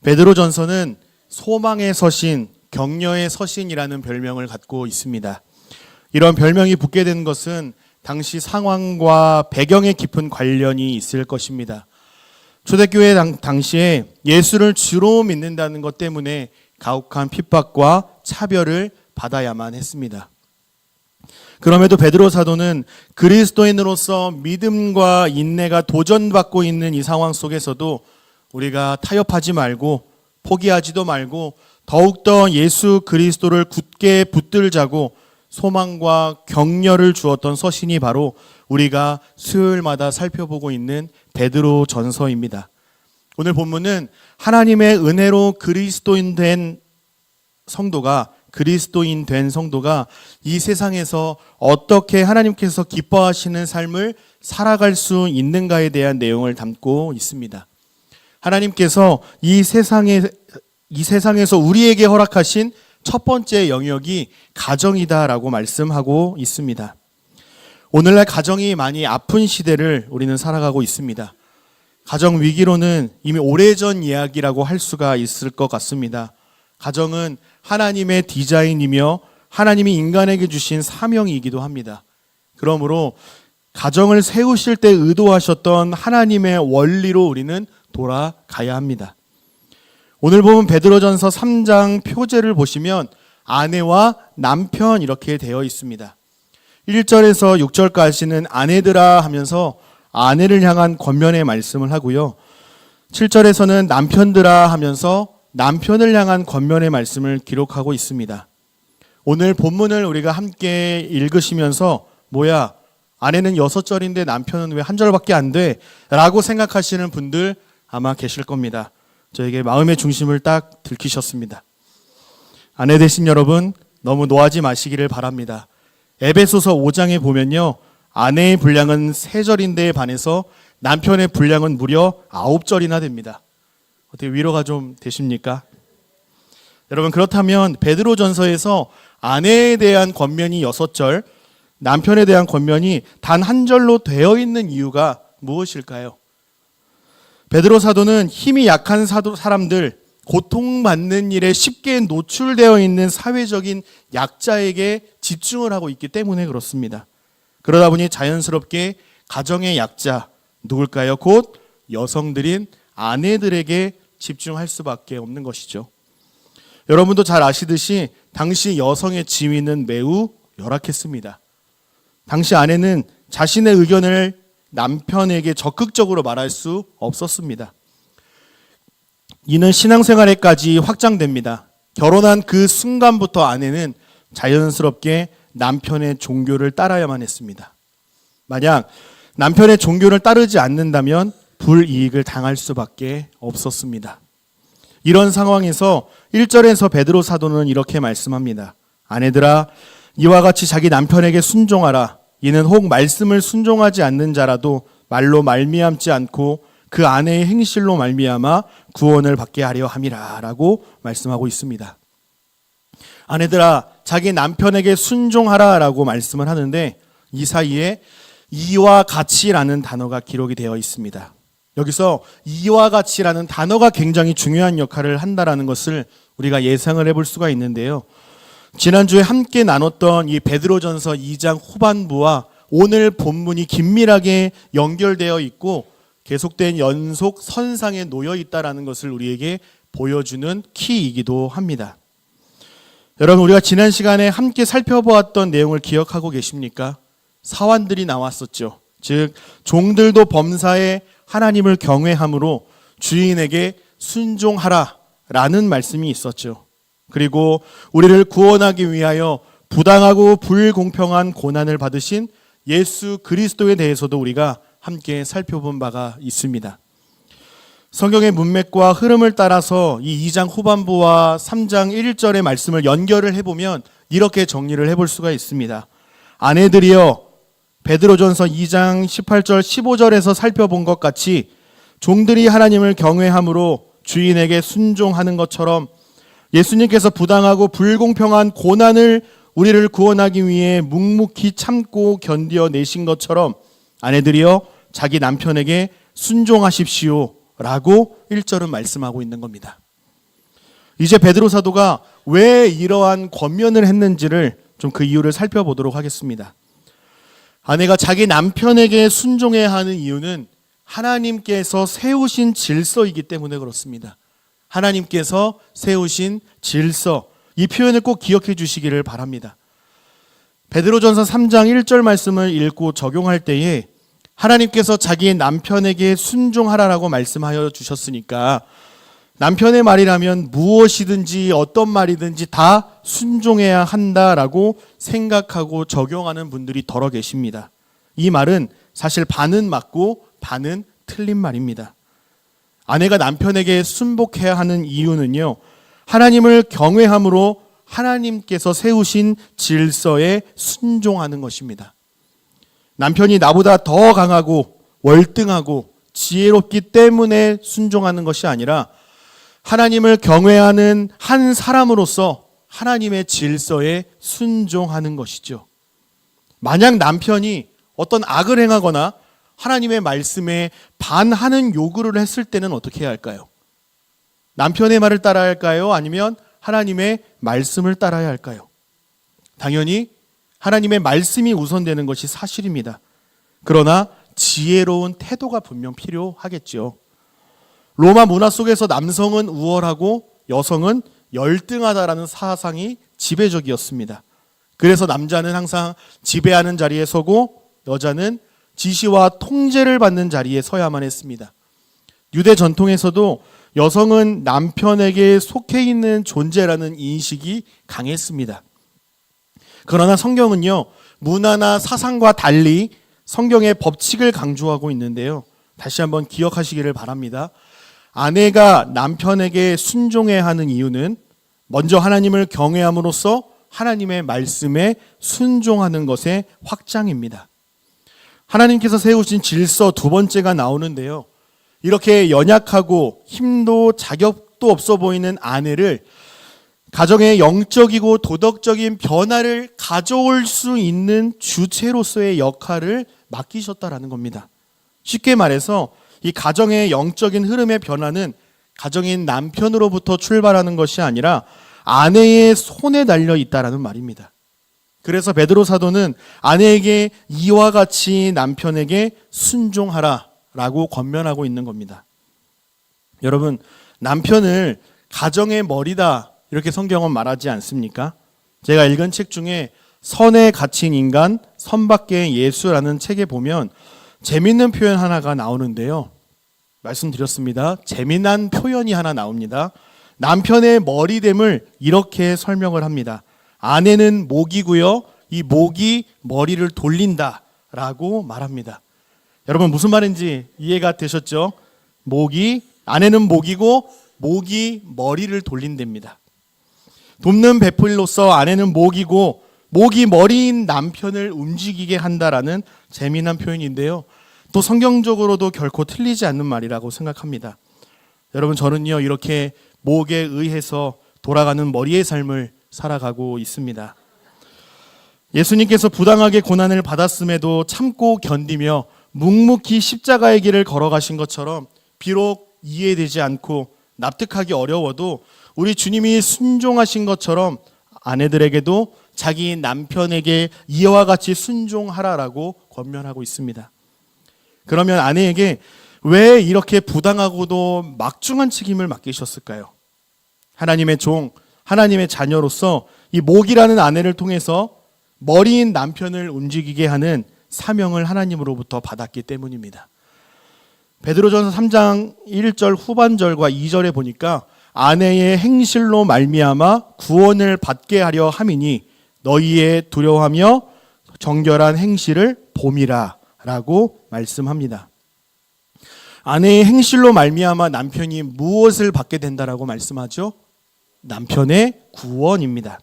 베드로전서는 소망의 서신, 격려의 서신이라는 별명을 갖고 있습니다. 이런 별명이 붙게 된 것은 당시 상황과 배경에 깊은 관련이 있을 것입니다. 초대교회 당시에 예수를 주로 믿는다는 것 때문에 가혹한 핍박과 차별을 받아야만 했습니다. 그럼에도 베드로 사도는 그리스도인으로서 믿음과 인내가 도전받고 있는 이 상황 속에서도 우리가 타협하지 말고 포기하지도 말고 더욱더 예수 그리스도를 굳게 붙들자고 소망과 격려를 주었던 서신이 바로 우리가 수요일마다 살펴보고 있는 베드로 전서입니다. 오늘 본문은 하나님의 은혜로 그리스도인 된 성도가 이 세상에서 어떻게 하나님께서 기뻐하시는 삶을 살아갈 수 있는가에 대한 내용을 담고 있습니다. 하나님께서 이 세상에서 우리에게 허락하신 첫 번째 영역이 가정이다라고 말씀하고 있습니다. 오늘날 가정이 많이 아픈 시대를 우리는 살아가고 있습니다. 가정 위기로는 이미 오래전 이야기라고 할 수가 있을 것 같습니다. 가정은 하나님의 디자인이며 하나님이 인간에게 주신 사명이기도 합니다. 그러므로 가정을 세우실 때 의도하셨던 하나님의 원리로 우리는 돌아가야 합니다. 오늘 보면 베드로전서 3장 표제를 보시면 아내와 남편 이렇게 되어 있습니다. 1절에서 6절까지는 아내들아 하면서 아내를 향한 권면의 말씀을 하고요. 7절에서는 남편들아 하면서 남편을 향한 권면의 말씀을 기록하고 있습니다. 오늘 본문을 우리가 함께 읽으시면서 뭐야, 아내는 6절인데 남편은 왜 1절밖에 안 돼? 라고 생각하시는 분들 아마 계실 겁니다. 저에게 마음의 중심을 딱 들키셨습니다. 아내 되신 여러분, 너무 노하지 마시기를 바랍니다. 에베소서 5장에 보면요, 아내의 분량은 3절인데에 반해서 남편의 분량은 무려 9절이나 됩니다. 어떻게 위로가 좀 되십니까? 여러분, 그렇다면 베드로전서에서 아내에 대한 권면이 6절, 남편에 대한 권면이 단 1절로 되어 있는 이유가 무엇일까요? 베드로 사도는 힘이 약한 사람들, 고통받는 일에 쉽게 노출되어 있는 사회적인 약자에게 집중을 하고 있기 때문에 그렇습니다. 그러다 보니 자연스럽게 가정의 약자, 누굴까요? 곧 여성들인 아내들에게 집중할 수밖에 없는 것이죠. 여러분도 잘 아시듯이 당시 여성의 지위는 매우 열악했습니다. 당시 아내는 자신의 의견을 남편에게 적극적으로 말할 수 없었습니다. 이는 신앙생활에까지 확장됩니다. 결혼한 그 순간부터 아내는 자연스럽게 남편의 종교를 따라야만 했습니다. 만약 남편의 종교를 따르지 않는다면 불이익을 당할 수밖에 없었습니다. 이런 상황에서 1절에서 베드로 사도는 이렇게 말씀합니다. 아내들아, 이와 같이 자기 남편에게 순종하라. 이는 혹 말씀을 순종하지 않는 자라도 말로 말미암지 않고 그 아내의 행실로 말미암아 구원을 받게 하려 함이라 라고 말씀하고 있습니다. 아내들아, 자기 남편에게 순종하라 라고 말씀을 하는데 이 사이에 이와 같이라는 단어가 기록이 되어 있습니다. 여기서 이와 같이라는 단어가 굉장히 중요한 역할을 한다라는 것을 우리가 예상을 해볼 수가 있는데요. 지난주에 함께 나눴던 이 베드로전서 2장 후반부와 오늘 본문이 긴밀하게 연결되어 있고 계속된 연속 선상에 놓여 있다라는 것을 우리에게 보여주는 키이기도 합니다. 여러분, 우리가 지난 시간에 함께 살펴보았던 내용을 기억하고 계십니까? 사환들이 나왔었죠. 즉 종들도 범사에 하나님을 경외함으로 주인에게 순종하라 라는 말씀이 있었죠. 그리고 우리를 구원하기 위하여 부당하고 불공평한 고난을 받으신 예수 그리스도에 대해서도 우리가 함께 살펴본 바가 있습니다. 성경의 문맥과 흐름을 따라서 이 2장 후반부와 3장 1절의 말씀을 연결을 해보면 이렇게 정리를 해볼 수가 있습니다. 아내들이여, 베드로전서 2장 18절 15절에서 살펴본 것 같이 종들이 하나님을 경외함으로 주인에게 순종하는 것처럼 예수님께서 부당하고 불공평한 고난을 우리를 구원하기 위해 묵묵히 참고 견뎌내신 것처럼 아내들이여 자기 남편에게 순종하십시오 라고 1절은 말씀하고 있는 겁니다. 이제 베드로 사도가 왜 이러한 권면을 했는지를 좀 그 이유를 살펴보도록 하겠습니다. 아내가 자기 남편에게 순종해야 하는 이유는 하나님께서 세우신 질서이기 때문에 그렇습니다. 하나님께서 세우신 질서, 이 표현을 꼭 기억해 주시기를 바랍니다. 베드로전서 3장 1절 말씀을 읽고 적용할 때에 하나님께서 자기 남편에게 순종하라라고 말씀하여 주셨으니까 남편의 말이라면 무엇이든지 어떤 말이든지 다 순종해야 한다라고 생각하고 적용하는 분들이 더러 계십니다. 이 말은 사실 반은 맞고 반은 틀린 말입니다. 아내가 남편에게 순복해야 하는 이유는요, 하나님을 경외함으로 하나님께서 세우신 질서에 순종하는 것입니다. 남편이 나보다 더 강하고 월등하고 지혜롭기 때문에 순종하는 것이 아니라 하나님을 경외하는 한 사람으로서 하나님의 질서에 순종하는 것이죠. 만약 남편이 어떤 악을 행하거나 하나님의 말씀에 반하는 요구를 했을 때는 어떻게 해야 할까요? 남편의 말을 따라야 할까요? 아니면 하나님의 말씀을 따라야 할까요? 당연히 하나님의 말씀이 우선되는 것이 사실입니다. 그러나 지혜로운 태도가 분명 필요하겠죠. 로마 문화 속에서 남성은 우월하고 여성은 열등하다라는 사상이 지배적이었습니다. 그래서 남자는 항상 지배하는 자리에 서고 여자는 지시와 통제를 받는 자리에 서야만 했습니다. 유대 전통에서도 여성은 남편에게 속해 있는 존재라는 인식이 강했습니다. 그러나 성경은요, 문화나 사상과 달리 성경의 법칙을 강조하고 있는데요. 다시 한번 기억하시기를 바랍니다. 아내가 남편에게 순종해야 하는 이유는 먼저 하나님을 경외함으로써 하나님의 말씀에 순종하는 것의 확장입니다. 하나님께서 세우신 질서 두 번째가 나오는데요. 이렇게 연약하고 힘도 자격도 없어 보이는 아내를 가정의 영적이고 도덕적인 변화를 가져올 수 있는 주체로서의 역할을 맡기셨다라는 겁니다. 쉽게 말해서 이 가정의 영적인 흐름의 변화는 가정인 남편으로부터 출발하는 것이 아니라 아내의 손에 달려 있다라는 말입니다. 그래서 베드로 사도는 아내에게 이와 같이 남편에게 순종하라라고 권면하고 있는 겁니다. 여러분, 남편을 가정의 머리다 이렇게 성경은 말하지 않습니까? 제가 읽은 책 중에 선에 갇힌 인간, 선밖의 예수라는 책에 보면 재밌는 표현 하나가 나오는데요. 말씀드렸습니다. 재미난 표현이 하나 나옵니다. 남편의 머리됨을 이렇게 설명을 합니다. 아내는 목이고요. 이 목이 머리를 돌린다라고 말합니다. 여러분 무슨 말인지 이해가 되셨죠? 아내는 목이고 목이 머리를 돌린답니다. 돕는 배필로서 아내는 목이고 목이 머리인 남편을 움직이게 한다라는 재미난 표현인데요. 또 성경적으로도 결코 틀리지 않는 말이라고 생각합니다. 여러분 저는요 이렇게 목에 의해서 돌아가는 머리의 삶을 살아가고 있습니다. 예수님께서 부당하게 고난을 받았음에도 참고 견디며 묵묵히 십자가의 길을 걸어가신 것처럼 비록 이해되지 않고 납득하기 어려워도 우리 주님이 순종하신 것처럼 아내들에게도 자기 남편에게 이와 같이 순종하라라고 권면하고 있습니다. 그러면 아내에게 왜 이렇게 부당하고도 막중한 책임을 맡기셨을까요? 하나님의 종, 하나님의 자녀로서 이 목이라는 아내를 통해서 머리인 남편을 움직이게 하는 사명을 하나님으로부터 받았기 때문입니다. 베드로전서 3장 1절 후반절과 2절에 보니까 아내의 행실로 말미암아 구원을 받게 하려 함이니 너희의 두려워하며 정결한 행실을 봄이라 라고 말씀합니다. 아내의 행실로 말미암아 남편이 무엇을 받게 된다라고 말씀하죠? 남편의 구원입니다.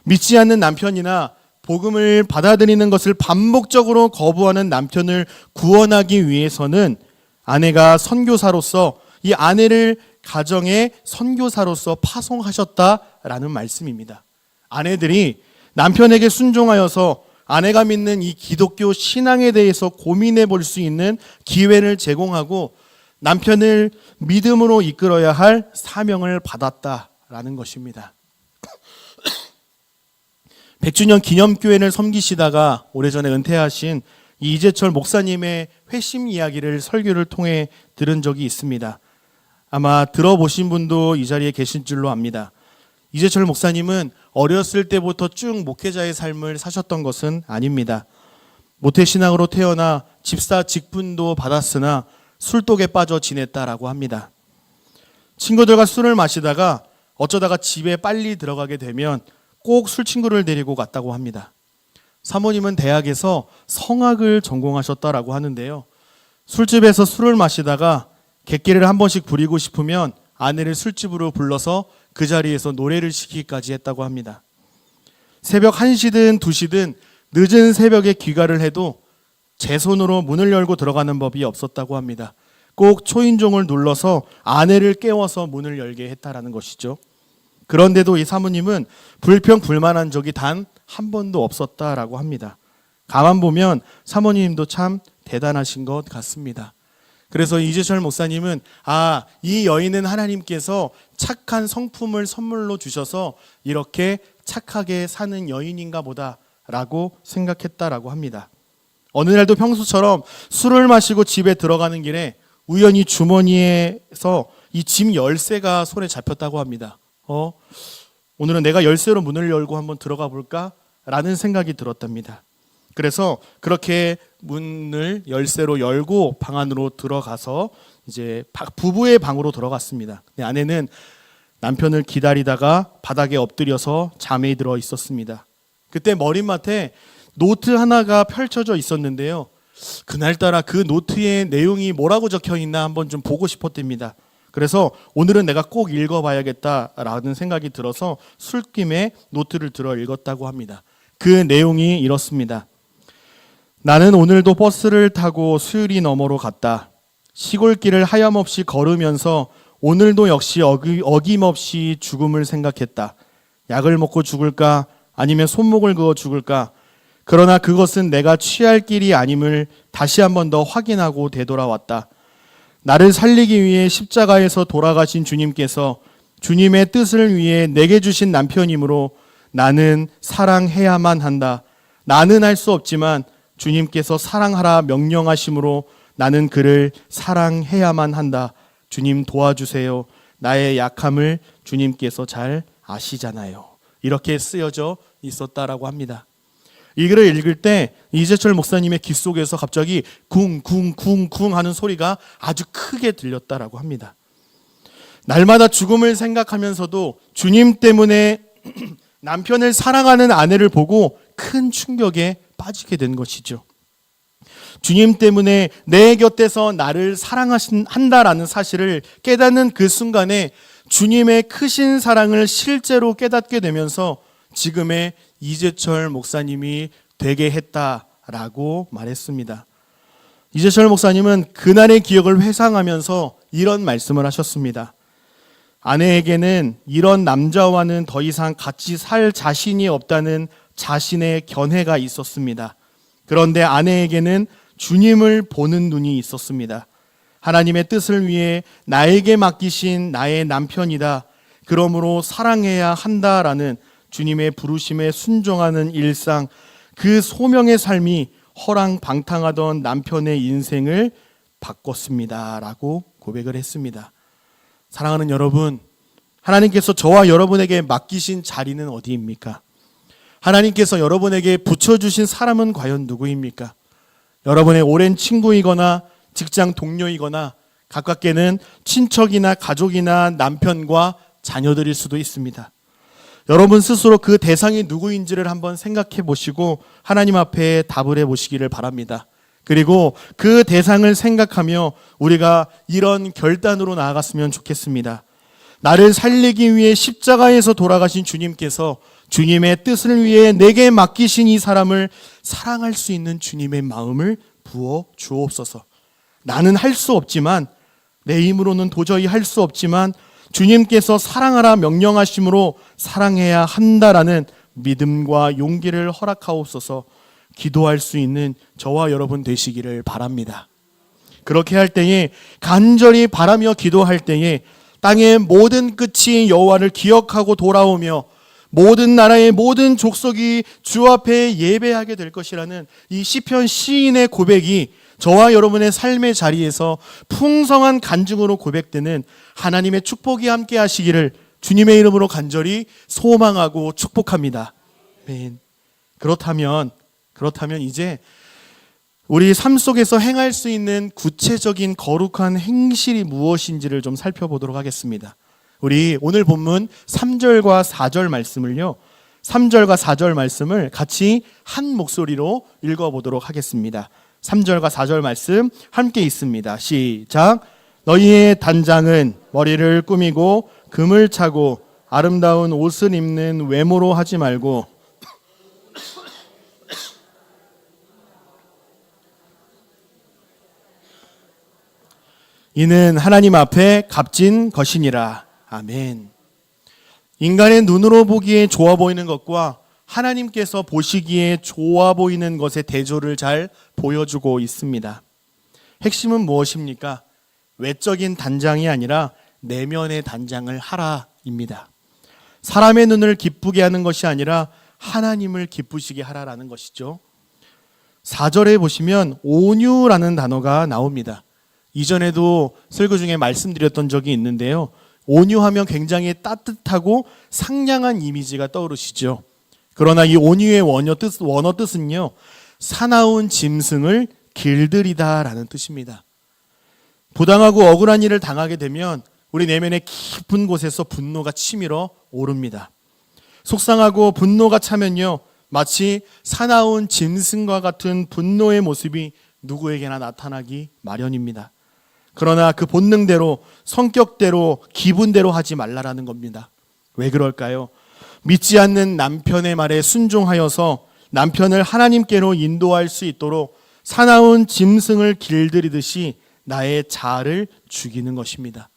믿지 않는 남편이나 복음을 받아들이는 것을 반복적으로 거부하는 남편을 구원하기 위해서는 아내가 선교사로서 이 아내를 가정의 선교사로서 파송하셨다라는 말씀입니다. 아내들이 남편에게 순종하여서 아내가 믿는 이 기독교 신앙에 대해서 고민해 볼 수 있는 기회를 제공하고 남편을 믿음으로 이끌어야 할 사명을 받았다 있다라는 것입니다. 100주년 기념교회를 섬기시다가 오래전에 은퇴하신 이재철 목사님의 회심 이야기를 설교를 통해 들은 적이 있습니다. 아마 들어보신 분도 이 자리에 계신 줄로 압니다. 이재철 목사님은 어렸을 때부터 쭉 목회자의 삶을 사셨던 것은 아닙니다. 모태신앙으로 태어나 집사 직분도 받았으나 술독에 빠져 지냈다라고 합니다. 친구들과 술을 마시다가 어쩌다가 집에 빨리 들어가게 되면 꼭 술 친구를 데리고 갔다고 합니다. 사모님은 대학에서 성악을 전공하셨다라고 하는데요. 술집에서 술을 마시다가 객기를 한 번씩 부리고 싶으면 아내를 술집으로 불러서 그 자리에서 노래를 시키기까지 했다고 합니다. 새벽 1시든 2시든 늦은 새벽에 귀가를 해도 제 손으로 문을 열고 들어가는 법이 없었다고 합니다. 꼭 초인종을 눌러서 아내를 깨워서 문을 열게 했다라는 것이죠. 그런데도 이 사모님은 불평불만한 적이 단 한 번도 없었다라고 합니다. 가만 보면 사모님도 참 대단하신 것 같습니다. 그래서 이재철 목사님은 이 여인은 하나님께서 착한 성품을 선물로 주셔서 이렇게 착하게 사는 여인인가 보다라고 생각했다라고 합니다. 어느 날도 평소처럼 술을 마시고 집에 들어가는 길에 우연히 주머니에서 이 집 열쇠가 손에 잡혔다고 합니다. 오늘은 내가 열쇠로 문을 열고 한번 들어가 볼까? 라는 생각이 들었답니다. 그래서 그렇게 문을 열쇠로 열고 방 안으로 들어가서 이제 부부의 방으로 들어갔습니다. 아내는 남편을 기다리다가 바닥에 엎드려서 잠에 들어 있었습니다. 그때 머리맡에 노트 하나가 펼쳐져 있었는데요. 그날따라 그 노트의 내용이 뭐라고 적혀 있나 한번 좀 보고 싶었답니다. 그래서 오늘은 내가 꼭 읽어봐야겠다라는 생각이 들어서 술김에 노트를 들어 읽었다고 합니다. 그 내용이 이렇습니다. 나는 오늘도 버스를 타고 수유리 너머로 갔다. 시골길을 하염없이 걸으면서 오늘도 역시 어김없이 죽음을 생각했다. 약을 먹고 죽을까 아니면 손목을 그어 죽을까. 그러나 그것은 내가 취할 길이 아님을 다시 한 번 더 확인하고 되돌아왔다. 나를 살리기 위해 십자가에서 돌아가신 주님께서 주님의 뜻을 위해 내게 주신 남편이므로 나는 사랑해야만 한다. 나는 할 수 없지만 주님께서 사랑하라 명령하심으로 나는 그를 사랑해야만 한다. 주님 도와주세요. 나의 약함을 주님께서 잘 아시잖아요. 이렇게 쓰여져 있었다라고 합니다. 이 글을 읽을 때 이재철 목사님의 귀 속에서 갑자기 쿵쿵쿵쿵 하는 소리가 아주 크게 들렸다라고 합니다. 날마다 죽음을 생각하면서도 주님 때문에 남편을 사랑하는 아내를 보고 큰 충격에 빠지게 된 것이죠. 주님 때문에 내 곁에서 나를 사랑한다라는 사실을 깨닫는 그 순간에 주님의 크신 사랑을 실제로 깨닫게 되면서 지금의 이재철 목사님이 되게 했다라고 말했습니다. 이재철 목사님은 그날의 기억을 회상하면서 이런 말씀을 하셨습니다. 아내에게는 이런 남자와는 더 이상 같이 살 자신이 없다는 자신의 견해가 있었습니다. 그런데 아내에게는 주님을 보는 눈이 있었습니다. 하나님의 뜻을 위해 나에게 맡기신 나의 남편이다. 그러므로 사랑해야 한다라는 주님의 부르심에 순종하는 일상, 그 소명의 삶이 허랑방탕하던 남편의 인생을 바꿨습니다. 라고 고백을 했습니다. 사랑하는 여러분, 하나님께서 저와 여러분에게 맡기신 자리는 어디입니까? 하나님께서 여러분에게 붙여주신 사람은 과연 누구입니까? 여러분의 오랜 친구이거나 직장 동료이거나 가깝게는 친척이나 가족이나 남편과 자녀들일 수도 있습니다. 여러분 스스로 그 대상이 누구인지를 한번 생각해 보시고 하나님 앞에 답을 해 보시기를 바랍니다. 그리고 그 대상을 생각하며 우리가 이런 결단으로 나아갔으면 좋겠습니다. 나를 살리기 위해 십자가에서 돌아가신 주님께서 주님의 뜻을 위해 내게 맡기신 이 사람을 사랑할 수 있는 주님의 마음을 부어 주옵소서. 나는 할 수 없지만, 내 힘으로는 도저히 할 수 없지만 주님께서 사랑하라 명령하심으로 사랑해야 한다라는 믿음과 용기를 허락하옵소서. 기도할 수 있는 저와 여러분 되시기를 바랍니다. 그렇게 할 때에, 간절히 바라며 기도할 때에 땅의 모든 끝이 여호와를 기억하고 돌아오며 모든 나라의 모든 족속이 주 앞에 예배하게 될 것이라는 이 시편 시인의 고백이 저와 여러분의 삶의 자리에서 풍성한 간증으로 고백되는 하나님의 축복이 함께 하시기를 주님의 이름으로 간절히 소망하고 축복합니다. 아멘. 그렇다면 이제 우리 삶 속에서 행할 수 있는 구체적인 거룩한 행실이 무엇인지를 좀 살펴보도록 하겠습니다. 우리 오늘 본문 3절과 4절 말씀을요, 3절과 4절 말씀을 같이 한 목소리로 읽어보도록 하겠습니다. 3절과 4절 말씀 함께 있습니다. 시작. 너희의 단장은 머리를 꾸미고 금을 차고 아름다운 옷을 입는 외모로 하지 말고 이는 하나님 앞에 값진 것이니라. 아멘. 인간의 눈으로 보기에 좋아 보이는 것과 하나님께서 보시기에 좋아 보이는 것의 대조를 잘 보여주고 있습니다. 핵심은 무엇입니까? 외적인 단장이 아니라 내면의 단장을 하라입니다. 사람의 눈을 기쁘게 하는 것이 아니라 하나님을 기쁘시게 하라라는 것이죠. 4절에 보시면 온유라는 단어가 나옵니다. 이전에도 설교 중에 말씀드렸던 적이 있는데요. 온유하면 굉장히 따뜻하고 상냥한 이미지가 떠오르시죠. 그러나 이 온유의 원어 뜻은요, 사나운 짐승을 길들이다라는 뜻입니다. 부당하고 억울한 일을 당하게 되면 우리 내면의 깊은 곳에서 분노가 치밀어 오릅니다. 속상하고 분노가 차면요, 마치 사나운 짐승과 같은 분노의 모습이 누구에게나 나타나기 마련입니다. 그러나 그 본능대로, 성격대로, 기분대로 하지 말라라는 겁니다. 왜 그럴까요? 믿지 않는 남편의 말에 순종하여서 남편을 하나님께로 인도할 수 있도록 사나운 짐승을 길들이듯이 나의 자아를 죽이는 것입니다.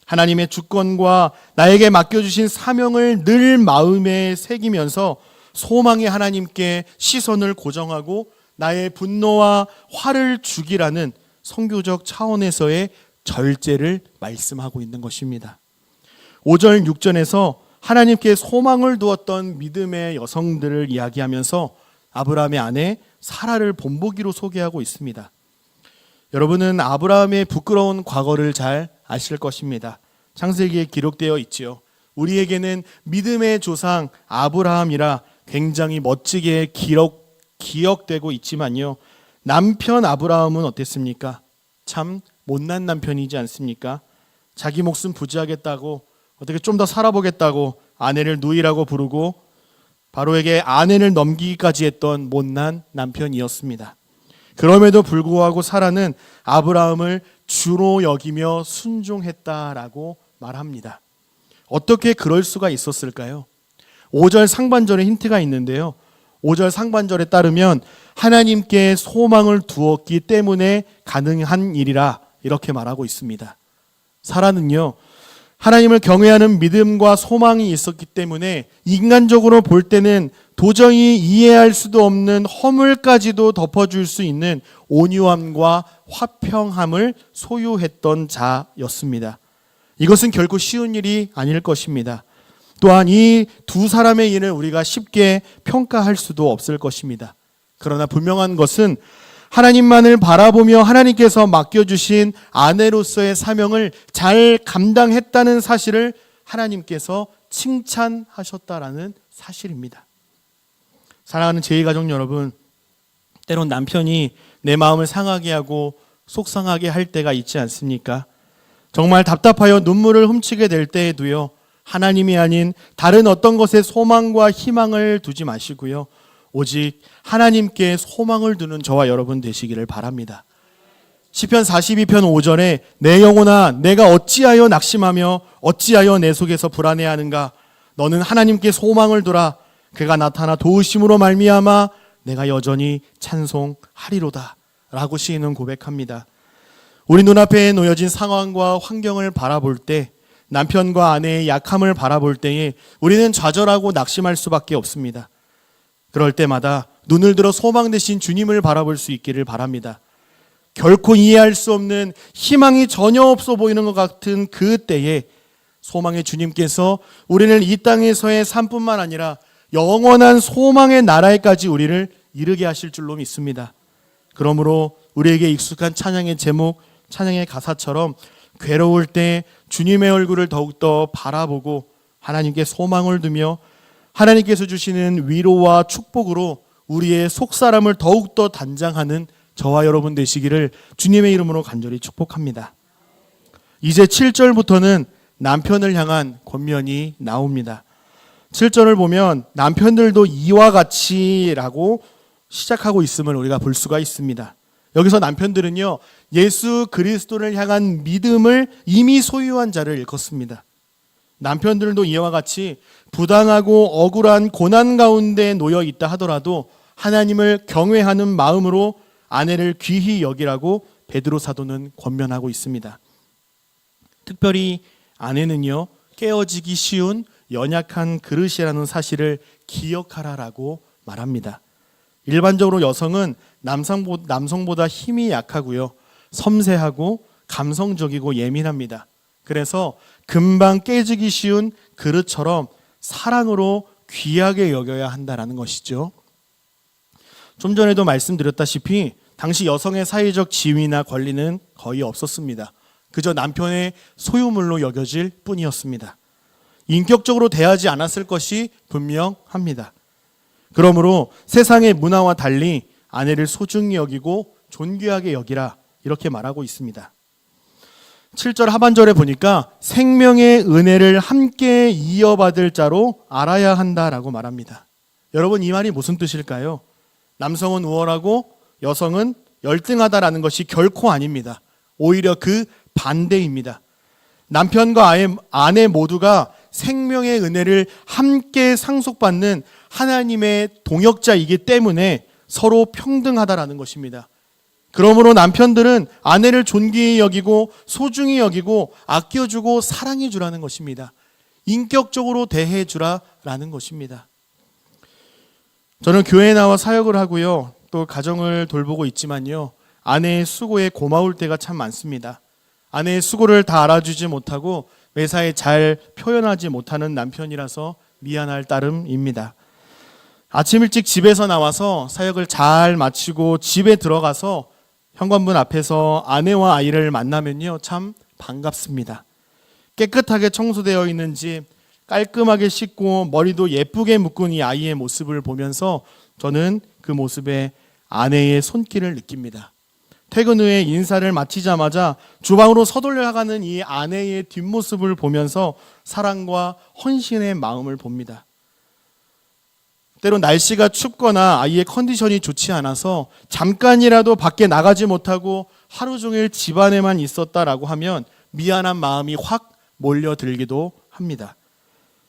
하나님의 주권과 나에게 맡겨주신 사명을 늘 마음에 새기면서 소망의 하나님께 시선을 고정하고 나의 분노와 화를 죽이라는 선교적 차원에서의 절제를 말씀하고 있는 것입니다. 5절 6절에서 하나님께 소망을 두었던 믿음의 여성들을 이야기하면서 아브라함의 아내 사라를 본보기로 소개하고 있습니다. 여러분은 아브라함의 부끄러운 과거를 잘 아실 것입니다. 창세기에 기록되어 있지요. 우리에게는 믿음의 조상 아브라함이라 굉장히 멋지게 기억되고 있지만요, 남편 아브라함은 어땠습니까? 참 못난 남편이지 않습니까? 자기 목숨 부지하겠다고, 어떻게 좀 더 살아보겠다고 아내를 누이라고 부르고 바로에게 아내를 넘기기까지 했던 못난 남편이었습니다. 그럼에도 불구하고 사라는 아브라함을 주로 여기며 순종했다라고 말합니다. 어떻게 그럴 수가 있었을까요? 5절 상반절에 힌트가 있는데요, 5절 상반절에 따르면 하나님께 소망을 두었기 때문에 가능한 일이라 이렇게 말하고 있습니다. 사라는요, 하나님을 경외하는 믿음과 소망이 있었기 때문에 인간적으로 볼 때는 도저히 이해할 수도 없는 허물까지도 덮어줄 수 있는 온유함과 화평함을 소유했던 자였습니다. 이것은 결코 쉬운 일이 아닐 것입니다. 또한 이 두 사람의 일을 우리가 쉽게 평가할 수도 없을 것입니다. 그러나 분명한 것은 하나님만을 바라보며 하나님께서 맡겨주신 아내로서의 사명을 잘 감당했다는 사실을 하나님께서 칭찬하셨다라는 사실입니다. 사랑하는 제2가족 여러분, 때론 남편이 내 마음을 상하게 하고 속상하게 할 때가 있지 않습니까? 정말 답답하여 눈물을 훔치게 될 때에도요, 하나님이 아닌 다른 어떤 것에 소망과 희망을 두지 마시고요, 오직 하나님께 소망을 두는 저와 여러분 되시기를 바랍니다. 시편 42편 5절에 내 영혼아 내가 어찌하여 낙심하며 어찌하여 내 속에서 불안해하는가, 너는 하나님께 소망을 두라. 그가 나타나 도우심으로 말미암아 내가 여전히 찬송하리로다 라고 시인은 고백합니다. 우리 눈앞에 놓여진 상황과 환경을 바라볼 때, 남편과 아내의 약함을 바라볼 때에 우리는 좌절하고 낙심할 수밖에 없습니다. 그럴 때마다 눈을 들어 소망 되신 주님을 바라볼 수 있기를 바랍니다. 결코 이해할 수 없는 희망이 전혀 없어 보이는 것 같은 그 때에 소망의 주님께서 우리를 이 땅에서의 삶뿐만 아니라 영원한 소망의 나라에까지 우리를 이르게 하실 줄로 믿습니다. 그러므로 우리에게 익숙한 찬양의 제목, 찬양의 가사처럼 괴로울 때 주님의 얼굴을 더욱더 바라보고 하나님께 소망을 두며 하나님께서 주시는 위로와 축복으로 우리의 속사람을 더욱더 단장하는 저와 여러분 되시기를 주님의 이름으로 간절히 축복합니다. 이제 7절부터는 남편을 향한 권면이 나옵니다. 7절을 보면 남편들도 이와 같이라고 시작하고 있음을 우리가 볼 수가 있습니다. 여기서 남편들은요, 예수 그리스도를 향한 믿음을 이미 소유한 자를 일컫습니다. 남편들도 이와 같이 부당하고 억울한 고난 가운데 놓여 있다 하더라도 하나님을 경외하는 마음으로 아내를 귀히 여기라고 베드로 사도는 권면하고 있습니다. 특별히 아내는요, 깨어지기 쉬운 연약한 그릇이라는 사실을 기억하라라고 말합니다. 일반적으로 여성은 남성보다 힘이 약하고요, 섬세하고 감성적이고 예민합니다. 그래서 금방 깨지기 쉬운 그릇처럼 사랑으로 귀하게 여겨야 한다는 것이죠. 좀 전에도 말씀드렸다시피 당시 여성의 사회적 지위나 권리는 거의 없었습니다. 그저 남편의 소유물로 여겨질 뿐이었습니다. 인격적으로 대하지 않았을 것이 분명합니다. 그러므로 세상의 문화와 달리 아내를 소중히 여기고 존귀하게 여기라 이렇게 말하고 있습니다. 7절 하반절에 보니까 생명의 은혜를 함께 이어받을 자로 알아야 한다라고 말합니다. 여러분, 이 말이 무슨 뜻일까요? 남성은 우월하고 여성은 열등하다라는 것이 결코 아닙니다. 오히려 그 반대입니다. 남편과 아내 모두가 생명의 은혜를 함께 상속받는 하나님의 동역자이기 때문에 서로 평등하다라는 것입니다. 그러므로 남편들은 아내를 존귀히 여기고 소중히 여기고 아껴주고 사랑해주라는 것입니다. 인격적으로 대해주라라는 것입니다. 저는 교회에 나와 사역을 하고요, 또 가정을 돌보고 있지만요, 아내의 수고에 고마울 때가 참 많습니다. 아내의 수고를 다 알아주지 못하고 매사에 잘 표현하지 못하는 남편이라서 미안할 따름입니다. 아침 일찍 집에서 나와서 사역을 잘 마치고 집에 들어가서 현관문 앞에서 아내와 아이를 만나면요, 참 반갑습니다. 깨끗하게 청소되어 있는 집, 깔끔하게 씻고 머리도 예쁘게 묶은 이 아이의 모습을 보면서 저는 그 모습에 아내의 손길을 느낍니다. 퇴근 후에 인사를 마치자마자 주방으로 서둘러 가는 이 아내의 뒷모습을 보면서 사랑과 헌신의 마음을 봅니다. 때로 날씨가 춥거나 아이의 컨디션이 좋지 않아서 잠깐이라도 밖에 나가지 못하고 하루 종일 집안에만 있었다라고 하면 미안한 마음이 확 몰려들기도 합니다.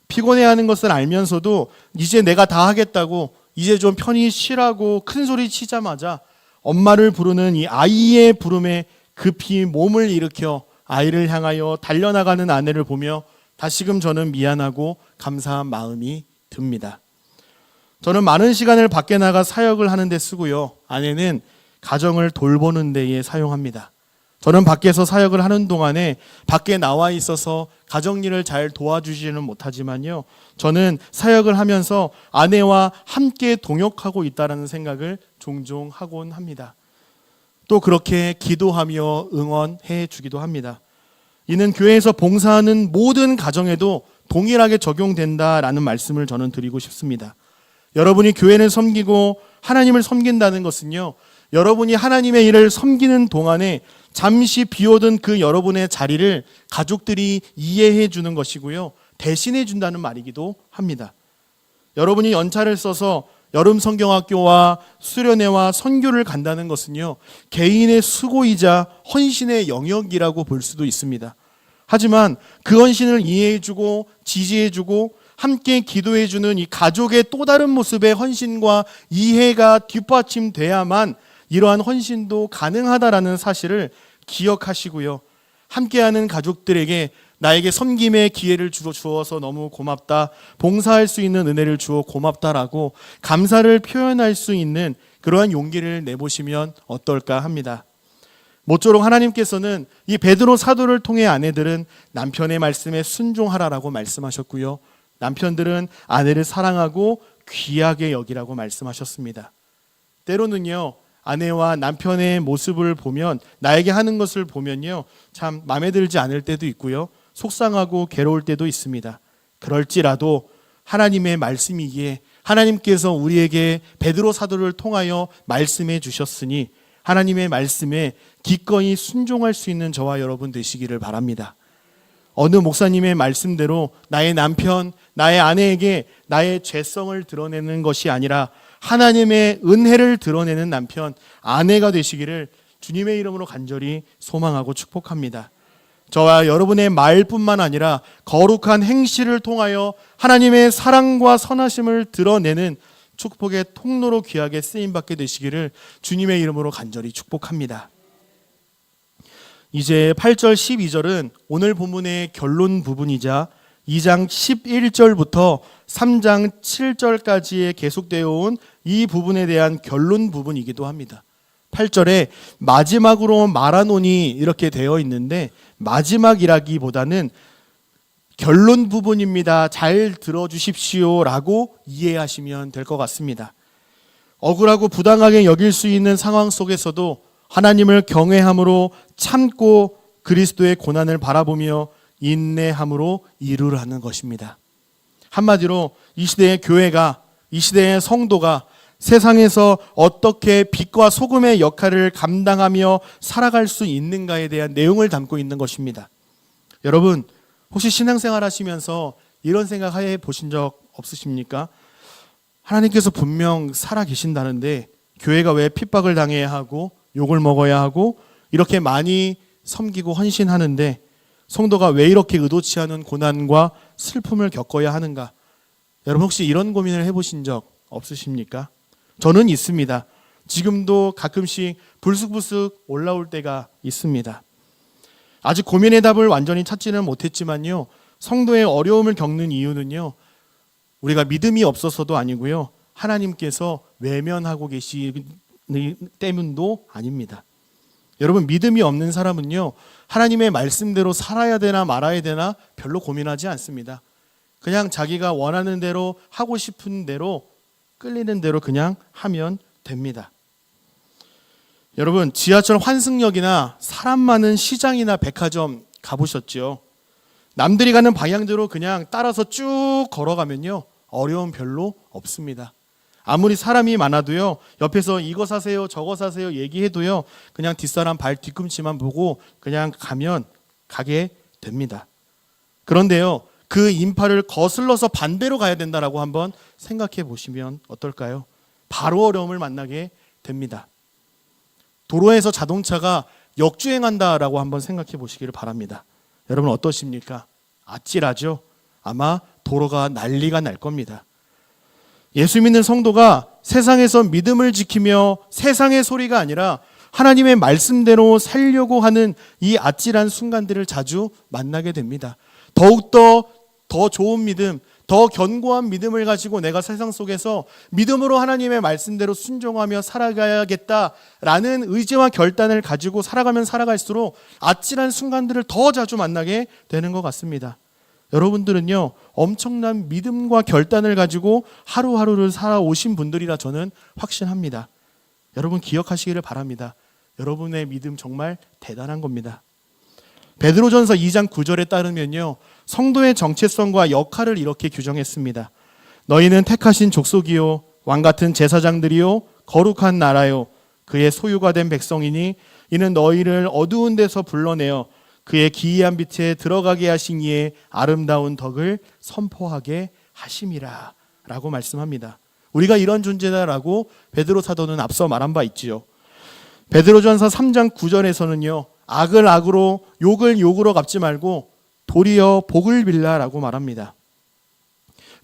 피곤해하는 것을 알면서도 이제 내가 다 하겠다고 이제 좀 편히 쉬라고 큰 소리 치자마자 엄마를 부르는 이 아이의 부름에 급히 몸을 일으켜 아이를 향하여 달려나가는 아내를 보며 다시금 저는 미안하고 감사한 마음이 듭니다. 저는 많은 시간을 밖에 나가 사역을 하는 데 쓰고요, 아내는 가정을 돌보는 데에 사용합니다. 저는 밖에서 사역을 하는 동안에 밖에 나와 있어서 가정일을 잘 도와주지는 못하지만요, 저는 사역을 하면서 아내와 함께 동역하고 있다는 생각을 종종 하곤 합니다. 또 그렇게 기도하며 응원해 주기도 합니다. 이는 교회에서 봉사하는 모든 가정에도 동일하게 적용된다라는 말씀을 저는 드리고 싶습니다. 여러분이 교회를 섬기고 하나님을 섬긴다는 것은요, 여러분이 하나님의 일을 섬기는 동안에 잠시 비워둔 그 여러분의 자리를 가족들이 이해해 주는 것이고요, 대신해 준다는 말이기도 합니다. 여러분이 연차를 써서 여름 성경학교와 수련회와 선교를 간다는 것은요, 개인의 수고이자 헌신의 영역이라고 볼 수도 있습니다. 하지만 그 헌신을 이해해 주고 지지해 주고 함께 기도해 주는 이 가족의 또 다른 모습의 헌신과 이해가 뒷받침돼야만 이러한 헌신도 가능하다라는 사실을 기억하시고요, 함께하는 가족들에게 나에게 섬김의 기회를 주어서 너무 고맙다, 봉사할 수 있는 은혜를 주어 고맙다라고 감사를 표현할 수 있는 그러한 용기를 내보시면 어떨까 합니다. 모쪼록 하나님께서는 이 베드로 사도를 통해 아내들은 남편의 말씀에 순종하라라고 말씀하셨고요. 남편들은 아내를 사랑하고 귀하게 여기라고 말씀하셨습니다. 때로는요, 아내와 남편의 모습을 보면, 나에게 하는 것을 보면요, 참 마음에 들지 않을 때도 있고요, 속상하고 괴로울 때도 있습니다. 그럴지라도 하나님의 말씀이기에 하나님께서 우리에게 베드로 사도를 통하여 말씀해 주셨으니 하나님의 말씀에 기꺼이 순종할 수 있는 저와 여러분 되시기를 바랍니다. 어느 목사님의 말씀대로 나의 남편, 나의 아내에게 나의 죄성을 드러내는 것이 아니라 하나님의 은혜를 드러내는 남편, 아내가 되시기를 주님의 이름으로 간절히 소망하고 축복합니다. 저와 여러분의 말뿐만 아니라 거룩한 행실을 통하여 하나님의 사랑과 선하심을 드러내는 축복의 통로로 귀하게 쓰임받게 되시기를 주님의 이름으로 간절히 축복합니다. 이제 8절 12절은 오늘 본문의 결론 부분이자 2장 11절부터 3장 7절까지에 계속되어 온 이 부분에 대한 결론 부분이기도 합니다. 8절에 마지막으로 말하노니 이렇게 되어 있는데, 마지막이라기보다는 결론 부분입니다. 잘 들어주십시오 라고 이해하시면 될 것 같습니다. 억울하고 부당하게 여길 수 있는 상황 속에서도 하나님을 경외함으로 참고 그리스도의 고난을 바라보며 인내함으로 이루라는 것입니다. 한마디로 이 시대의 교회가, 이 시대의 성도가 세상에서 어떻게 빛과 소금의 역할을 감당하며 살아갈 수 있는가에 대한 내용을 담고 있는 것입니다. 여러분, 혹시 신앙생활 하시면서 이런 생각 해 보신 적 없으십니까? 하나님께서 분명 살아 계신다는데 교회가 왜 핍박을 당해야 하고 욕을 먹어야 하고 이렇게 많이 섬기고 헌신하는데 성도가 왜 이렇게 의도치 않은 고난과 슬픔을 겪어야 하는가? 여러분, 혹시 이런 고민을 해보신 적 없으십니까? 저는 있습니다. 지금도 가끔씩 불쑥불쑥 올라올 때가 있습니다. 아직 고민의 답을 완전히 찾지는 못했지만요, 성도의 어려움을 겪는 이유는요, 우리가 믿음이 없어서도 아니고요, 하나님께서 외면하고 계시기 때문도 아닙니다. 여러분, 믿음이 없는 사람은요, 하나님의 말씀대로 살아야 되나 말아야 되나 별로 고민하지 않습니다. 그냥 자기가 원하는 대로, 하고 싶은 대로, 끌리는 대로 그냥 하면 됩니다. 여러분, 지하철 환승역이나 사람 많은 시장이나 백화점 가보셨죠? 남들이 가는 방향대로 그냥 따라서 쭉 걸어가면요, 어려움 별로 없습니다. 아무리 사람이 많아도요, 옆에서 이거 사세요 저거 사세요 얘기해도요, 그냥 뒷사람 발 뒤꿈치만 보고 그냥 가게 됩니다. 그런데요, 그 인파를 거슬러서 반대로 가야 된다라고 한번 생각해 보시면 어떨까요? 바로 어려움을 만나게 됩니다. 도로에서 자동차가 역주행한다라고 한번 생각해 보시기를 바랍니다. 여러분, 어떠십니까? 아찔하죠? 아마 도로가 난리가 날 겁니다. 예수 믿는 성도가 세상에서 믿음을 지키며 세상의 소리가 아니라 하나님의 말씀대로 살려고 하는 이 아찔한 순간들을 자주 만나게 됩니다. 더욱더 더 좋은 믿음, 더 견고한 믿음을 가지고 내가 세상 속에서 믿음으로 하나님의 말씀대로 순종하며 살아가야겠다라는 의지와 결단을 가지고 살아가면 살아갈수록 아찔한 순간들을 더 자주 만나게 되는 것 같습니다. 여러분들은요, 엄청난 믿음과 결단을 가지고 하루하루를 살아오신 분들이라 저는 확신합니다. 여러분, 기억하시기를 바랍니다. 여러분의 믿음 정말 대단한 겁니다. 베드로전서 2장 9절에 따르면요, 성도의 정체성과 역할을 이렇게 규정했습니다. 너희는 택하신 족속이요, 왕같은 제사장들이요, 거룩한 나라요, 그의 소유가 된 백성이니 이는 너희를 어두운 데서 불러내어 그의 기이한 빛에 들어가게 하신 이의 아름다운 덕을 선포하게 하심이라 라고 말씀합니다. 우리가 이런 존재다라고 베드로 사도는 앞서 말한 바 있지요. 베드로전서 3장 9절에서는요, 악을 악으로 욕을 욕으로 갚지 말고 도리어 복을 빌라라고 말합니다.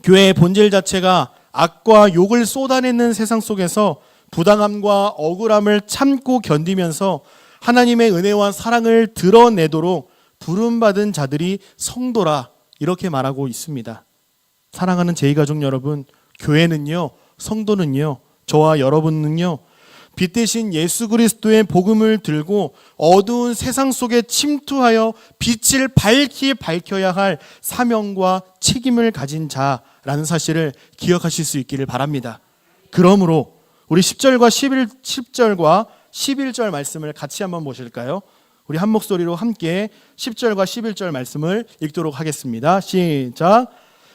교회의 본질 자체가 악과 욕을 쏟아내는 세상 속에서 부당함과 억울함을 참고 견디면서 하나님의 은혜와 사랑을 드러내도록 부름받은 자들이 성도라, 이렇게 말하고 있습니다. 사랑하는 제2가족 여러분, 교회는요, 성도는요, 저와 여러분은요, 빛 대신 예수 그리스도의 복음을 들고 어두운 세상 속에 침투하여 빛을 밝히 밝혀야 할 사명과 책임을 가진 자라는 사실을 기억하실 수 있기를 바랍니다. 그러므로 우리 10절과 11절 말씀을 같이 한번 보실까요? 우리 한 목소리로 함께 10절과 11절 말씀을 읽도록 하겠습니다. 시작.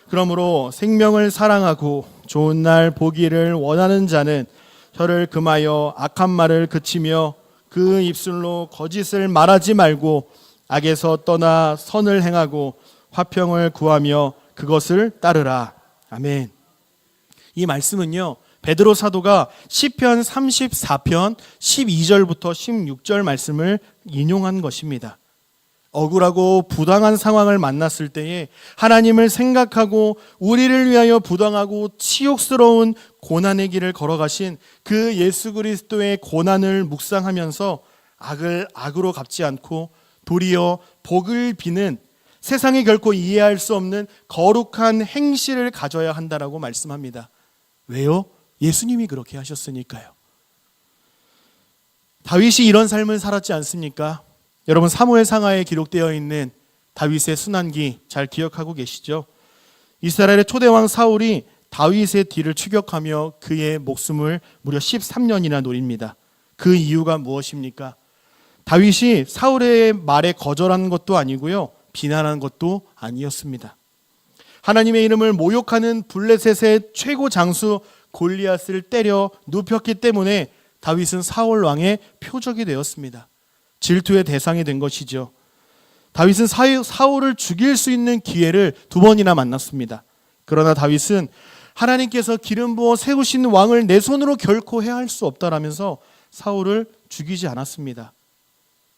그러므로 생명을 사랑하고 좋은 날 보기를 원하는 자는 혀를 금하여 악한 말을 그치며 그 입술로 거짓을 말하지 말고 악에서 떠나 선을 행하고 화평을 구하며 그것을 따르라. 아멘. 이 말씀은요, 베드로 사도가 시편 34편 12절부터 16절 말씀을 인용한 것입니다. 억울하고 부당한 상황을 만났을 때에 하나님을 생각하고 우리를 위하여 부당하고 치욕스러운 고난의 길을 걸어가신 그 예수 그리스도의 고난을 묵상하면서 악을 악으로 갚지 않고 도리어 복을 비는 세상이 결코 이해할 수 없는 거룩한 행실을 가져야 한다라고 말씀합니다. 왜요? 예수님이 그렇게 하셨으니까요. 다윗이 이런 삶을 살았지 않습니까? 여러분, 사무엘 상하에 기록되어 있는 다윗의 순환기 잘 기억하고 계시죠? 이스라엘의 초대왕 사울이 다윗의 뒤를 추격하며 그의 목숨을 무려 13년이나 노립니다. 그 이유가 무엇입니까? 다윗이 사울의 말에 거절한 것도 아니고요, 비난한 것도 아니었습니다. 하나님의 이름을 모욕하는 블레셋의 최고 장수 골리앗을 때려 눕혔기 때문에 다윗은 사울 왕의 표적이 되었습니다. 질투의 대상이 된 것이죠. 다윗은 사울을 죽일 수 있는 기회를 2번이나 만났습니다. 그러나 다윗은 하나님께서 기름 부어 세우신 왕을 내 손으로 결코 해할 수 없다라면서 사울을 죽이지 않았습니다.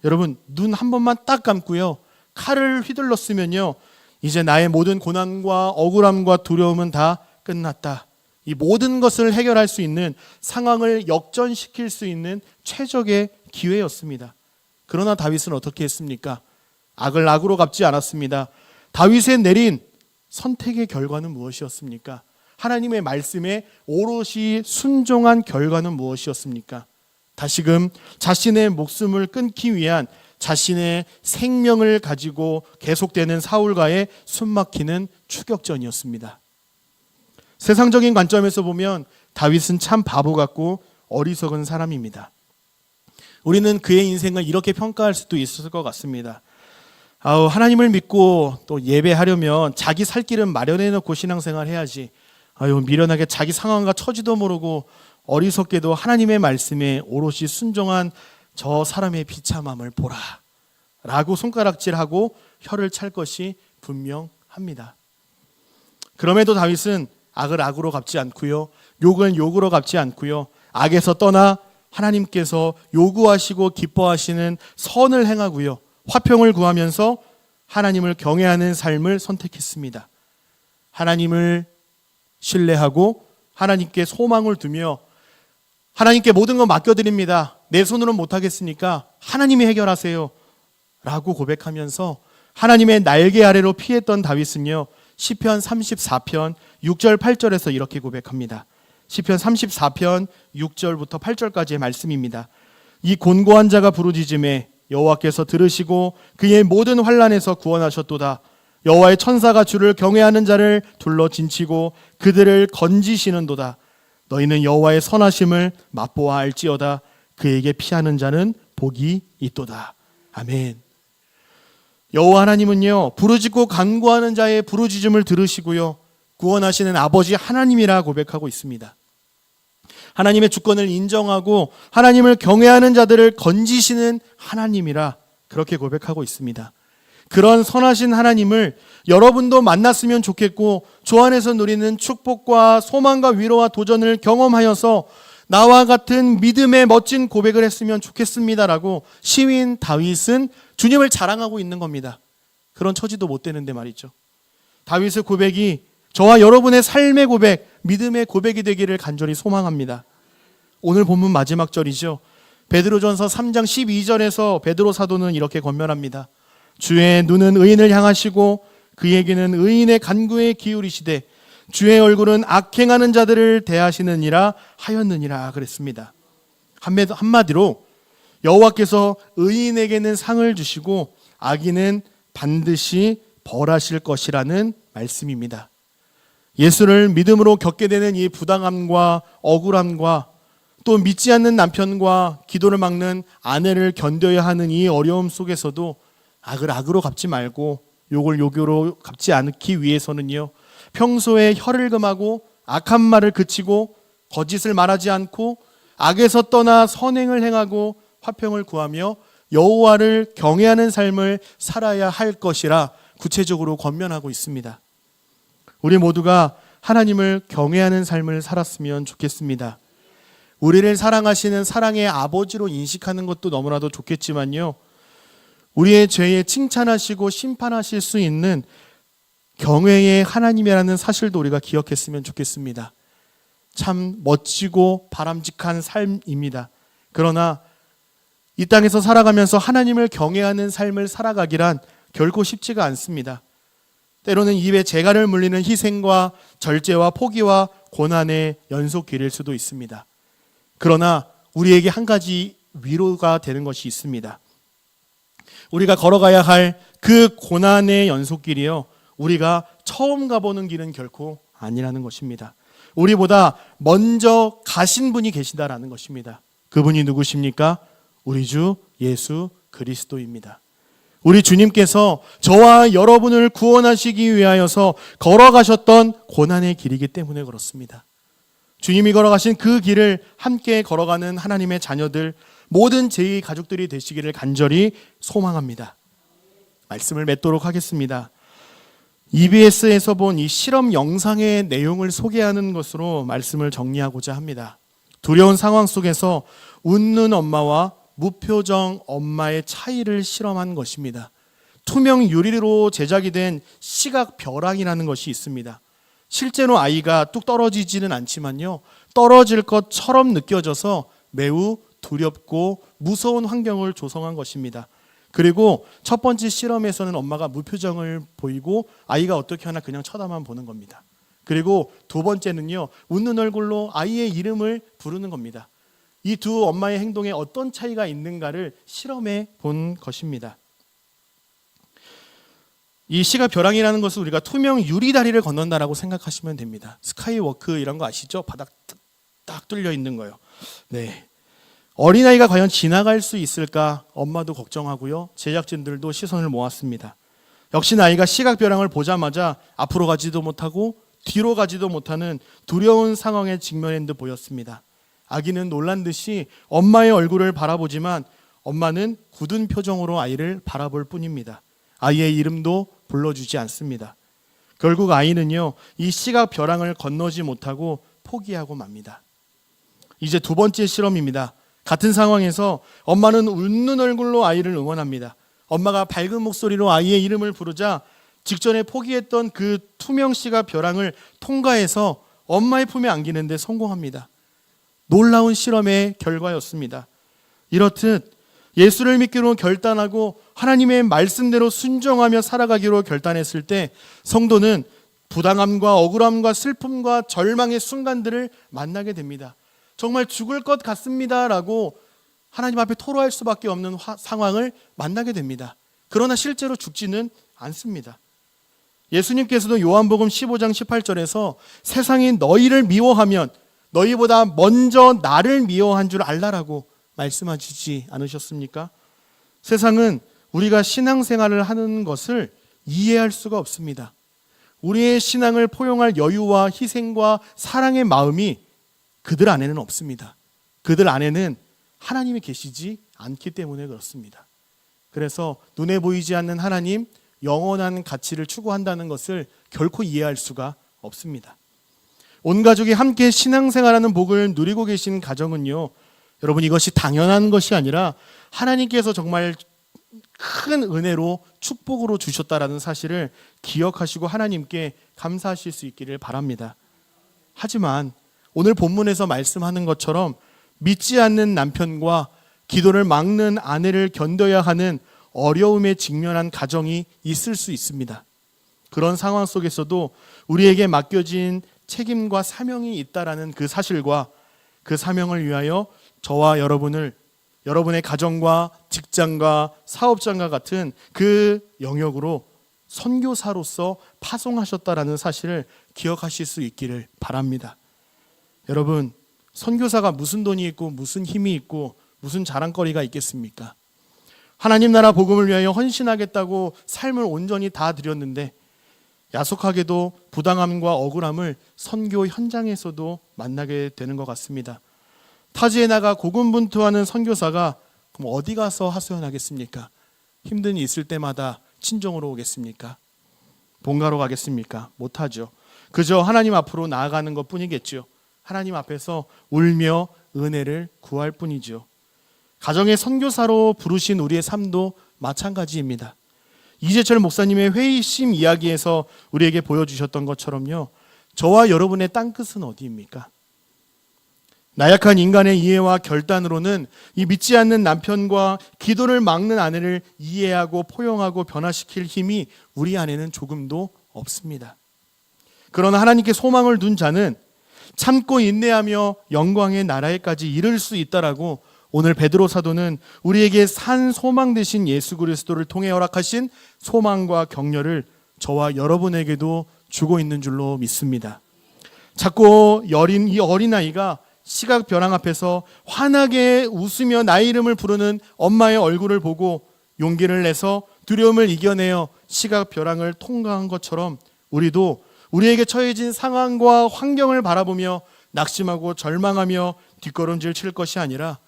여러분, 눈 한 번만 딱 감고요, 칼을 휘둘렀으면요, 이제 나의 모든 고난과 억울함과 두려움은 다 끝났다. 이 모든 것을 해결할 수 있는 상황을 역전시킬 수 있는 최적의 기회였습니다. 그러나 다윗은 어떻게 했습니까? 악을 악으로 갚지 않았습니다. 다윗의 내린 선택의 결과는 무엇이었습니까? 하나님의 말씀에 오롯이 순종한 결과는 무엇이었습니까? 다시금 자신의 목숨을 끊기 위한 자신의 생명을 가지고 계속되는 사울과의 숨막히는 추격전이었습니다. 세상적인 관점에서 보면 다윗은 참 바보 같고 어리석은 사람입니다. 우리는 그의 인생을 이렇게 평가할 수도 있을 것 같습니다. 하나님을 믿고 또 예배하려면 자기 살 길은 마련해 놓고 신앙생활 해야지. 미련하게 자기 상황과 처지도 모르고 어리석게도 하나님의 말씀에 오롯이 순종한 저 사람의 비참함을 보라 라고 손가락질하고 혀를 찰 것이 분명합니다. 그럼에도 다윗은 악을 악으로 갚지 않고요, 욕은 욕으로 갚지 않고요, 악에서 떠나 하나님께서 요구하시고 기뻐하시는 선을 행하고요, 화평을 구하면서 하나님을 경외하는 삶을 선택했습니다. 하나님을 신뢰하고 하나님께 소망을 두며 하나님께 모든 걸 맡겨드립니다. 내 손으로는 못하겠으니까 하나님이 해결하세요 라고 고백하면서 하나님의 날개 아래로 피했던 다윗은요, 시편 34편 6절 8절에서 이렇게 고백합니다. 시편 34편 6절부터 8절까지의 말씀입니다. 이 곤고한 자가 부르짖음에 여호와께서 들으시고 그의 모든 환난에서 구원하셨도다. 여호와의 천사가 주를 경외하는 자를 둘러 진치고 그들을 건지시는도다. 너희는 여호와의 선하심을 맛보아 알지어다. 그에게 피하는 자는 복이 있도다. 아멘. 여호와 하나님은요, 부르짖고 간구하는 자의 부르짖음을 들으시고요, 구원하시는 아버지 하나님이라 고백하고 있습니다. 하나님의 주권을 인정하고 하나님을 경외하는 자들을 건지시는 하나님이라 그렇게 고백하고 있습니다. 그런 선하신 하나님을 여러분도 만났으면 좋겠고 주 안에서 누리는 축복과 소망과 위로와 도전을 경험하여서 나와 같은 믿음의 멋진 고백을 했으면 좋겠습니다라고 시인 다윗은 주님을 자랑하고 있는 겁니다. 그런 처지도 못 되는데 말이죠. 다윗의 고백이 저와 여러분의 삶의 고백, 믿음의 고백이 되기를 간절히 소망합니다. 오늘 본문 마지막 절이죠. 베드로전서 3장 12절에서 베드로 사도는 이렇게 권면합니다. 주의 눈은 의인을 향하시고 그에게는 의인의 간구에 기울이시되 주의 얼굴은 악행하는 자들을 대하시느니라 하였느니라 그랬습니다. 한마디로 여호와께서 의인에게는 상을 주시고 악인은 반드시 벌하실 것이라는 말씀입니다. 예수를 믿음으로 겪게 되는 이 부당함과 억울함과 또 믿지 않는 남편과 기도를 막는 아내를 견뎌야 하는 이 어려움 속에서도 악을 악으로 갚지 말고 욕을 욕으로 갚지 않기 위해서는요, 평소에 혀를 금하고 악한 말을 그치고 거짓을 말하지 않고 악에서 떠나 선행을 행하고 화평을 구하며 여호와를 경외하는 삶을 살아야 할 것이라 구체적으로 권면하고 있습니다. 우리 모두가 하나님을 경외하는 삶을 살았으면 좋겠습니다. 우리를 사랑하시는 사랑의 아버지로 인식하는 것도 너무나도 좋겠지만요, 우리의 죄에 칭찬하시고 심판하실 수 있는 경외의 하나님이라는 사실도 우리가 기억했으면 좋겠습니다. 참 멋지고 바람직한 삶입니다. 그러나 이 땅에서 살아가면서 하나님을 경외하는 삶을 살아가기란 결코 쉽지가 않습니다. 때로는 입에 재갈을 물리는 희생과 절제와 포기와 고난의 연속길일 수도 있습니다. 그러나 우리에게 한 가지 위로가 되는 것이 있습니다. 우리가 걸어가야 할 그 고난의 연속길이요, 우리가 처음 가보는 길은 결코 아니라는 것입니다. 우리보다 먼저 가신 분이 계시다라는 것입니다. 그분이 누구십니까? 우리 주 예수 그리스도입니다. 우리 주님께서 저와 여러분을 구원하시기 위하여서 걸어가셨던 고난의 길이기 때문에 그렇습니다. 주님이 걸어가신 그 길을 함께 걸어가는 하나님의 자녀들, 모든 제2 가족들이 되시기를 간절히 소망합니다. 말씀을 맺도록 하겠습니다. EBS에서 본 이 실험 영상의 내용을 소개하는 것으로 말씀을 정리하고자 합니다. 두려운 상황 속에서 웃는 엄마와 무표정 엄마의 차이를 실험한 것입니다. 투명 유리로 제작이 된 시각 벼랑이라는 것이 있습니다. 실제로 아이가 뚝 떨어지지는 않지만요, 떨어질 것처럼 느껴져서 매우 두렵고 무서운 환경을 조성한 것입니다. 그리고 첫 번째 실험에서는 엄마가 무표정을 보이고 아이가 어떻게 하나 그냥 쳐다만 보는 겁니다. 그리고 두 번째는요, 웃는 얼굴로 아이의 이름을 부르는 겁니다. 이 두 엄마의 행동에 어떤 차이가 있는가를 실험해 본 것입니다. 이 시각 벼랑이라는 것은 우리가 투명 유리 다리를 건넌다라고 생각하시면 됩니다. 스카이워크 이런 거 아시죠? 바닥 딱 뚫려 있는 거요. 네. 어린아이가 과연 지나갈 수 있을까? 엄마도 걱정하고요, 제작진들도 시선을 모았습니다. 역시나 아이가 시각 벼랑을 보자마자 앞으로 가지도 못하고 뒤로 가지도 못하는 두려운 상황에 직면한 듯 보였습니다. 아기는 놀란 듯이 엄마의 얼굴을 바라보지만 엄마는 굳은 표정으로 아이를 바라볼 뿐입니다. 아이의 이름도 불러주지 않습니다. 결국 아이는요, 이 시각 벼랑을 건너지 못하고 포기하고 맙니다. 이제 두 번째 실험입니다. 같은 상황에서 엄마는 웃는 얼굴로 아이를 응원합니다. 엄마가 밝은 목소리로 아이의 이름을 부르자 직전에 포기했던 그 투명 시각 벼랑을 통과해서 엄마의 품에 안기는데 성공합니다. 놀라운 실험의 결과였습니다. 이렇듯 예수를 믿기로 결단하고 하나님의 말씀대로 순종하며 살아가기로 결단했을 때 성도는 부당함과 억울함과 슬픔과 절망의 순간들을 만나게 됩니다. 정말 죽을 것 같습니다라고 하나님 앞에 토로할 수밖에 없는 상황을 만나게 됩니다. 그러나 실제로 죽지는 않습니다. 예수님께서도 요한복음 15장 18절에서 세상이 너희를 미워하면 너희보다 먼저 나를 미워한 줄 알라라고 말씀하시지 않으셨습니까? 세상은 우리가 신앙생활을 하는 것을 이해할 수가 없습니다. 우리의 신앙을 포용할 여유와 희생과 사랑의 마음이 그들 안에는 없습니다. 그들 안에는 하나님이 계시지 않기 때문에 그렇습니다. 그래서 눈에 보이지 않는 하나님, 영원한 가치를 추구한다는 것을 결코 이해할 수가 없습니다. 온 가족이 함께 신앙생활하는 복을 누리고 계신 가정은요, 여러분 이것이 당연한 것이 아니라 하나님께서 정말 큰 은혜로 축복으로 주셨다라는 사실을 기억하시고 하나님께 감사하실 수 있기를 바랍니다. 하지만 오늘 본문에서 말씀하는 것처럼 믿지 않는 남편과 기도를 막는 아내를 견뎌야 하는 어려움에 직면한 가정이 있을 수 있습니다. 그런 상황 속에서도 우리에게 맡겨진 책임과 사명이 있다라는 그 사실과 그 사명을 위하여 저와 여러분을 여러분의 가정과 직장과 사업장과 같은 그 영역으로 선교사로서 파송하셨다라는 사실을 기억하실 수 있기를 바랍니다. 여러분, 선교사가 무슨 돈이 있고 무슨 힘이 있고 무슨 자랑거리가 있겠습니까? 하나님 나라 복음을 위하여 헌신하겠다고 삶을 온전히 다 드렸는데 야속하게도 부당함과 억울함을 선교 현장에서도 만나게 되는 것 같습니다. 타지에 나가 고군분투하는 선교사가 그럼 어디 가서 하소연하겠습니까? 힘든 일이 있을 때마다 친정으로 오겠습니까? 본가로 가겠습니까? 못하죠. 그저 하나님 앞으로 나아가는 것 뿐이겠죠. 하나님 앞에서 울며 은혜를 구할 뿐이죠. 가정의 선교사로 부르신 우리의 삶도 마찬가지입니다. 이재철 목사님의 회의심 이야기에서 우리에게 보여주셨던 것처럼요, 저와 여러분의 땅끝은 어디입니까? 나약한 인간의 이해와 결단으로는 이 믿지 않는 남편과 기도를 막는 아내를 이해하고 포용하고 변화시킬 힘이 우리 안에는 조금도 없습니다. 그러나 하나님께 소망을 둔 자는 참고 인내하며 영광의 나라에까지 이를 수 있다라고 오늘 베드로 사도는 우리에게 산 소망 되신 예수 그리스도를 통해 허락하신 소망과 격려를 저와 여러분에게도 주고 있는 줄로 믿습니다. 자꾸 여린 이 어린아이가 시각 벼랑 앞에서 환하게 웃으며 나의 이름을 부르는 엄마의 얼굴을 보고 용기를 내서 두려움을 이겨내어 시각 벼랑을 통과한 것처럼 우리도 우리에게 처해진 상황과 환경을 바라보며 낙심하고 절망하며 뒷걸음질 칠 것이 아니라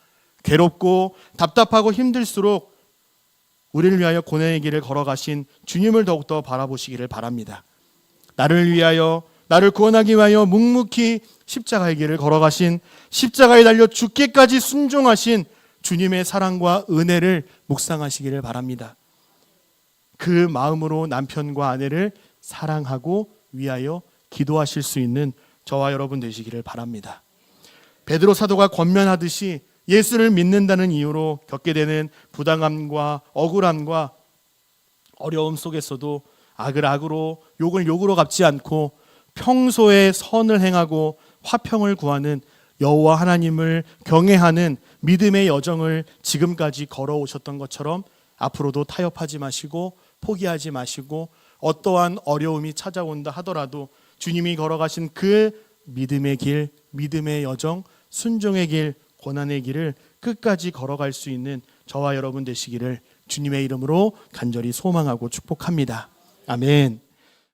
괴롭고 답답하고 힘들수록 우리를 위하여 고난의 길을 걸어가신 주님을 더욱더 바라보시기를 바랍니다. 나를 위하여, 나를 구원하기 위하여 묵묵히 십자가의 길을 걸어가신, 십자가에 달려 죽기까지 순종하신 주님의 사랑과 은혜를 묵상하시기를 바랍니다. 그 마음으로 남편과 아내를 사랑하고 위하여 기도하실 수 있는 저와 여러분 되시기를 바랍니다. 베드로 사도가 권면하듯이 예수를 믿는다는 이유로 겪게 되는 부당함과 억울함과 어려움 속에서도 악을 악으로 욕을 욕으로 갚지 않고 평소에 선을 행하고 화평을 구하는 여호와 하나님을 경외하는 믿음의 여정을 지금까지 걸어오셨던 것처럼 앞으로도 타협하지 마시고 포기하지 마시고 어떠한 어려움이 찾아온다 하더라도 주님이 걸어가신 그 믿음의 길, 믿음의 여정, 순종의 길, 고난의 길을 끝까지 걸어갈 수 있는 저와 여러분 되시기를 주님의 이름으로 간절히 소망하고 축복합니다. 아멘.